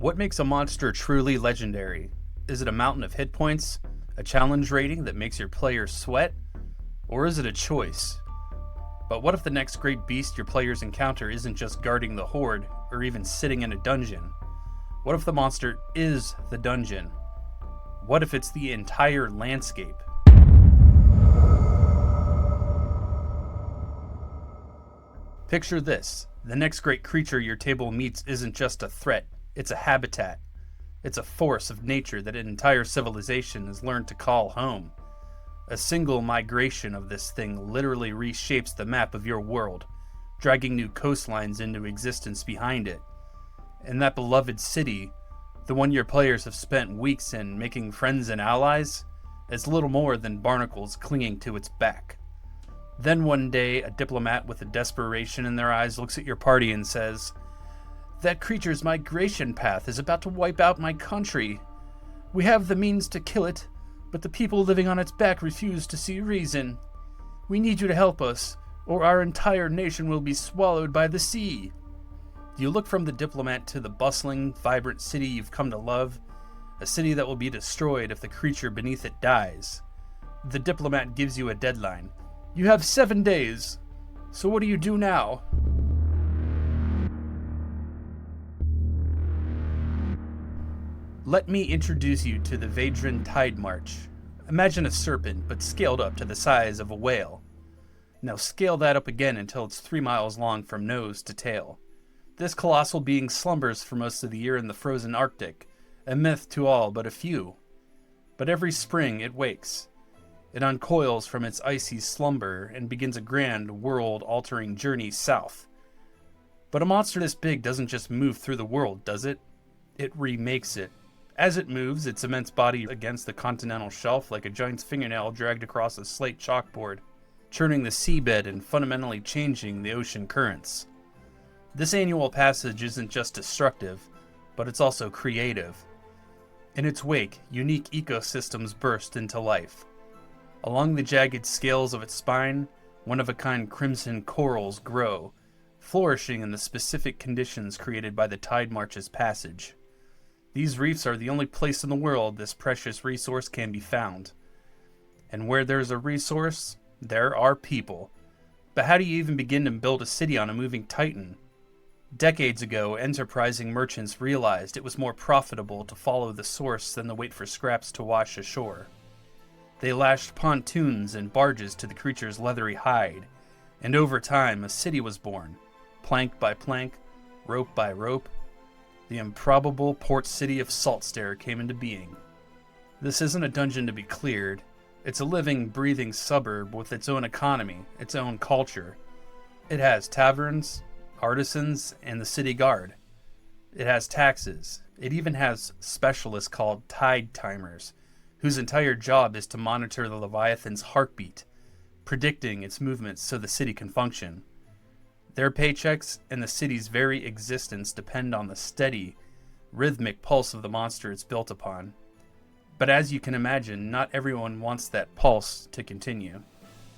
What makes a monster truly legendary? Is it a mountain of hit points, a challenge rating that makes your players sweat, or is it a choice? But what if the next great beast your players encounter isn't just guarding the horde, or even sitting in a dungeon? What if the monster is the dungeon? What if it's the entire landscape? Picture this. The next great creature your table meets isn't just a threat, it's a habitat. It's a force of nature that an entire civilization has learned to call home. A single migration of this thing literally reshapes the map of your world, dragging new coastlines into existence behind it. And that beloved city, the one your players have spent weeks in making friends and allies, is little more than barnacles clinging to its back. Then one day, a diplomat with a desperation in their eyes looks at your party and says, "That creature's migration path is about to wipe out my country. We have the means to kill it, but the people living on its back refuse to see reason. We need you to help us, or our entire nation will be swallowed by the sea." You look from the diplomat to the bustling, vibrant city you've come to love, a city that will be destroyed if the creature beneath it dies. The diplomat gives you a deadline. You have 7 days. So what do you do now? Let me introduce you to the Vadran Tide March. Imagine a serpent, but scaled up to the size of a whale. Now scale that up again until it's 3 miles long from nose to tail. This colossal being slumbers for most of the year in the frozen Arctic, a myth to all but a few. But every spring it wakes. It uncoils from its icy slumber and begins a grand, world-altering journey south. But a monster this big doesn't just move through the world, does it? It remakes it. As it moves, its immense body against the continental shelf like a giant's fingernail dragged across a slate chalkboard, churning the seabed and fundamentally changing the ocean currents. This annual passage isn't just destructive, but it's also creative. In its wake, unique ecosystems burst into life. Along the jagged scales of its spine, one-of-a-kind crimson corals grow, flourishing in the specific conditions created by the tide march's passage. These reefs are the only place in the world this precious resource can be found. And where there's a resource, there are people. But how do you even begin to build a city on a moving titan? Decades ago, enterprising merchants realized it was more profitable to follow the source than to wait for scraps to wash ashore. They lashed pontoons and barges to the creature's leathery hide, and over time a city was born, plank by plank, rope by rope. The improbable port city of Saltstare came into being. This isn't a dungeon to be cleared. It's a living, breathing suburb with its own economy, its own culture. It has taverns, artisans, and the city guard. It has taxes. It even has specialists called tide timers, whose entire job is to monitor the Leviathan's heartbeat, predicting its movements so the city can function. Their paychecks and the city's very existence depend on the steady, rhythmic pulse of the monster it's built upon. But as you can imagine, not everyone wants that pulse to continue.